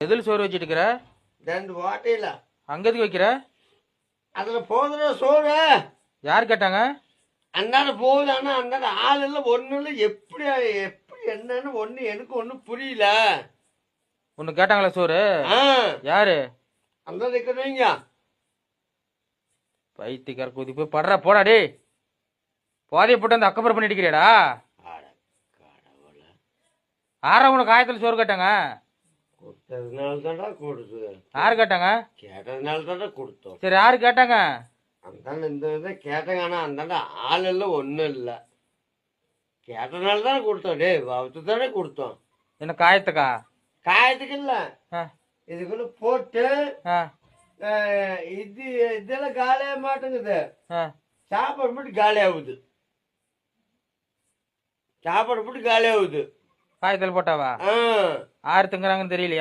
எதில் சோறு வச்சுட்டு இருக்கிற? ரெண்டு வாட்டையில அங்க எதுக்கு வைக்கிற? அதுல போதுற சோறு யார் கேட்டாங்க? அந்தாண்ட போகுது. ஆனா அந்தாண்ட ஆள் இல்லை, ஒன்றும் இல்லை. எப்படி எப்படி என்னன்னு எனக்கு ஒன்றும் புரியல. ஒன்னு கேட்டாங்களா சோறு? ஆ யாரு? அந்த இருக்கிறீங்க பைத்தியக்கார கூதி போய் படுற போடா டே. போதைய போட்டு அந்த அக்கப்புறம் பண்ணிட்டு இருக்கிறியாடா? ஆறா உனக்கு ஆயத்துல சோறு கேட்டாங்க? கொடுத்ததுனால தான்டா கொடுத்து. யாரு கேட்டாங்க? கேட்டதுனால தான்டா கொடுத்தோம். சரி யாரு கேட்டாங்க? அந்தாண்ட இந்த இதை கேட்டாங்க. ஆனா அந்தாண்ட ஆள் இல்லை, ஒன்றும் இல்லை. கேட்டதுனால தானே கொடுத்தோம். டே அவத்து தானே கொடுத்தோம். என்ன காயத்துக்கா? காயத்துக்கு இல்லை, ஆ, இதுக்குள்ள போட்டு ஆ, இது இதெல்லாம் காலியாக மாட்டேங்குது. ஆ. சாப்பாடு மட்டும் காலி ஆகுது. சாப்பாடு மட்டும் காலி ஆகுது. காயத்தில் போட்டாவா? ஆ ஆறு திங்குறாங்கன்னு தெரியலையா?